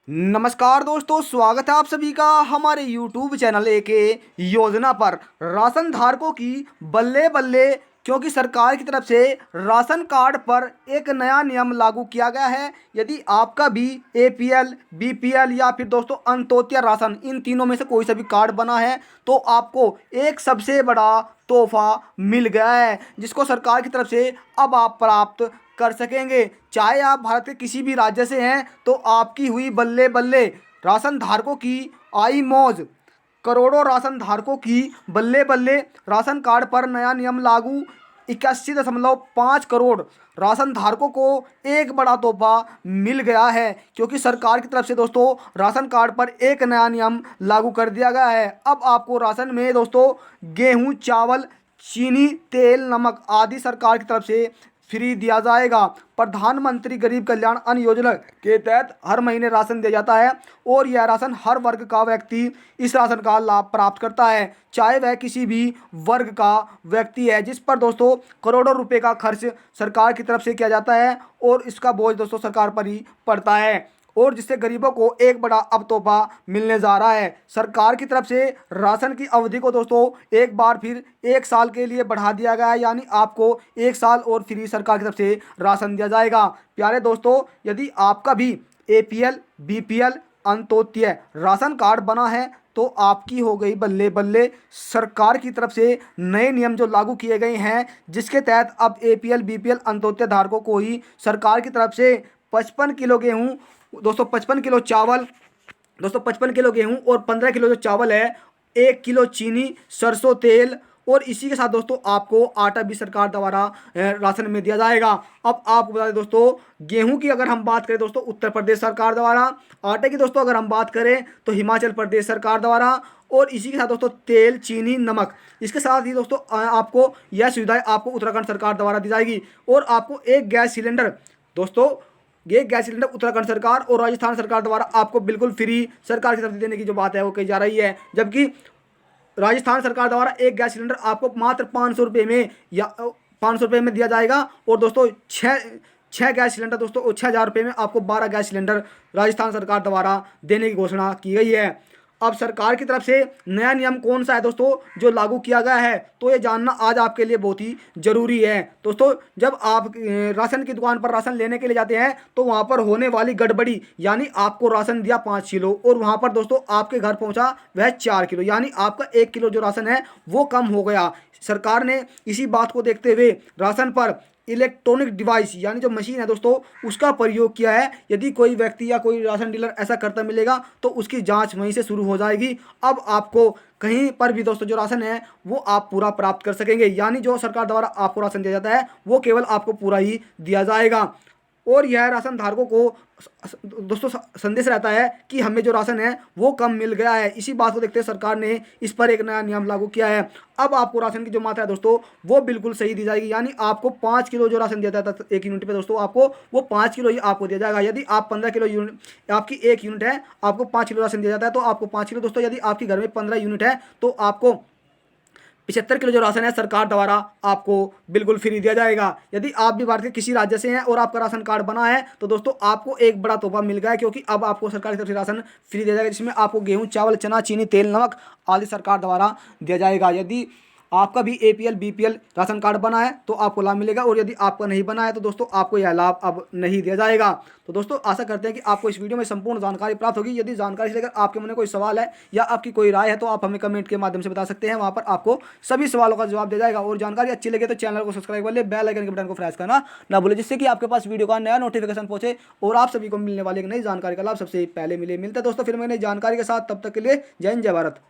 नमस्कार दोस्तों, स्वागत है आप सभी का हमारे YouTube चैनल एके योजना पर। राशन धारकों की बल्ले बल्ले, क्योंकि सरकार की तरफ से राशन कार्ड पर एक नया नियम लागू किया गया है। यदि आपका भी एपीएल, बीपीएल या फिर दोस्तों अंत्योदय राशन, इन तीनों में से कोई सा भी कार्ड बना है तो आपको एक सबसे बड़ा तोहफा मिल गया है, जिसको सरकार की तरफ से अब आप प्राप्त कर सकेंगे। चाहे आप भारत के किसी भी राज्य से हैं तो आपकी हुई बल्ले बल्ले। राशन धारकों की आई मौज। करोड़ों राशन धारकों की बल्ले बल्ले। राशन कार्ड पर नया नियम लागू। 81.5 करोड़ राशन धारकों को एक बड़ा तोहफा मिल गया है, क्योंकि सरकार की तरफ से दोस्तों राशन कार्ड पर एक नया नियम लागू कर दिया गया है। अब आपको राशन में दोस्तों गेहूं, चावल, चीनी, तेल, नमक आदि सरकार की तरफ से फ्री दिया जाएगा। प्रधानमंत्री गरीब कल्याण अन्न योजना के तहत हर महीने राशन दिया जाता है और यह राशन हर वर्ग का व्यक्ति इस राशन का लाभ प्राप्त करता है, चाहे वह किसी भी वर्ग का व्यक्ति है, जिस पर दोस्तों करोड़ों रुपए का खर्च सरकार की तरफ से किया जाता है और इसका बोझ दोस्तों सरकार पर ही पड़ता है, और जिससे गरीबों को एक बड़ा अब तोहफा मिलने जा रहा है। सरकार की तरफ से राशन की अवधि को दोस्तों एक बार फिर 1 साल के लिए बढ़ा दिया गया है, यानी आपको 1 साल और फ्री सरकार की तरफ से राशन दिया जाएगा। प्यारे दोस्तों, यदि आपका भी APL, BPL, Antyodaya ration card बना है तो आपकी हो गई बल्ले बल्ले। सरकार की तरफ से नए नियम जो लागू किए गए हैं, जिसके तहत अब एपीएल, बीपीएल, अंत्योदय धारकों को ही सरकार की तरफ से 55 किलो गेहूँ, दोस्तों 55 किलो चावल, दोस्तों 55 किलो गेहूं और 15 किलो जो चावल है, 1 किलो चीनी, सरसों तेल, और इसी के साथ दोस्तों आपको आटा भी सरकार द्वारा राशन में दिया जाएगा। अब आपको बता दें दोस्तों, गेहूं की अगर हम बात करें दोस्तों उत्तर प्रदेश सरकार द्वारा, आटे की दोस्तों अगर हम बात करें तो हिमाचल प्रदेश सरकार द्वारा, और इसी के साथ दोस्तों तेल, चीनी, नमक, इसके साथ ही दोस्तों आपको यह सुविधाएं आपको उत्तराखंड सरकार द्वारा दी जाएगी। और आपको एक गैस सिलेंडर दोस्तों, ये गैस सिलेंडर उत्तराखंड सरकार और राजस्थान सरकार द्वारा आपको बिल्कुल फ्री सरकार की तरफ से देने की जो बात है वो कही जा रही है, जबकि राजस्थान सरकार द्वारा एक गैस सिलेंडर आपको मात्र 500 रुपये में या 500 रुपये में दिया जाएगा। और दोस्तों छः गैस सिलेंडर दोस्तों 6,000 रुपये में आपको 12 गैस सिलेंडर राजस्थान सरकार द्वारा देने की घोषणा की गई है। अब सरकार की तरफ से नया नियम कौन सा है दोस्तों जो लागू किया गया है, तो ये जानना आज आपके लिए बहुत ही ज़रूरी है। दोस्तों, जब आप राशन की दुकान पर राशन लेने के लिए जाते हैं तो वहाँ पर होने वाली गड़बड़ी, यानी आपको राशन दिया 5 किलो और वहाँ पर दोस्तों आपके घर पहुँचा वह 4 किलो, यानी आपका 1 किलो जो राशन है वो कम हो गया। सरकार ने इसी बात को देखते हुए राशन पर इलेक्ट्रॉनिक डिवाइस, यानी जो मशीन है दोस्तों, उसका प्रयोग किया है। यदि कोई व्यक्ति या कोई राशन डीलर ऐसा करता मिलेगा तो उसकी जांच वहीं से शुरू हो जाएगी। अब आपको कहीं पर भी दोस्तों जो राशन है वो आप पूरा प्राप्त कर सकेंगे, यानी जो सरकार द्वारा आपको राशन दिया जाता है वो केवल आपको पूरा ही दिया जाएगा। और यह राशन धारकों को दोस्तों संदेश रहता है कि हमें जो राशन है वो कम मिल गया है। इसी बात को देखते हुए सरकार ने इस पर एक नया नियम लागू किया है। अब आपको राशन की जो मात्रा है दोस्तों वो बिल्कुल सही दी जाएगी, यानी आपको 5 किलो जो राशन दिया जाता था 1 यूनिट पे दोस्तों आपको वो 5 किलो ही आपको दिया जाएगा। यदि आप 15 किलो यूनिट, आपकी 1 यूनिट है, आपको 5 किलो राशन दिया जाता है तो आपको 5 किलो दोस्तों। यदि आपके घर में 15 यूनिट है तो आपको 75 किलो जो राशन है सरकार द्वारा आपको बिल्कुल फ्री दिया जाएगा। यदि आप भी भारत के किसी राज्य से हैं और आपका राशन कार्ड बना है तो दोस्तों आपको एक बड़ा तोहफा मिल गया है, क्योंकि अब आपको सरकार की तरफ से राशन फ्री दिया जाएगा, जिसमें आपको गेहूं, चावल, चना, चीनी, तेल, नमक आदि सरकार द्वारा दिया जाएगा। यदि आपका भी एपीएल, बीपीएल राशन कार्ड बना है तो आपको लाभ मिलेगा, और यदि आपका नहीं बना है तो दोस्तों आपको यह लाभ अब नहीं दिया जाएगा। तो दोस्तों आशा करते हैं कि आपको इस वीडियो में संपूर्ण जानकारी प्राप्त होगी। यदि जानकारी से लेकर आपके मन में कोई सवाल है या आपकी कोई राय है तो आप हमें कमेंट के माध्यम से बता सकते हैं, वहाँ पर आपको सभी सवालों का जवाब दिया जाएगा। और जानकारी अच्छी लगे तो चैनल को सब्सक्राइब कर ले, बेल आइकन के बटन को प्रेस करना ना भूलें, जिससे कि आपके पास वीडियो का नया नोटिफिकेशन पहुंचे और आप सभी को मिलने वाली एक नई जानकारी का लाभ सबसे पहले मिलता है। दोस्तों फिर मैंने जानकारी के साथ, तब तक के लिए जय हिंद, जय भारत।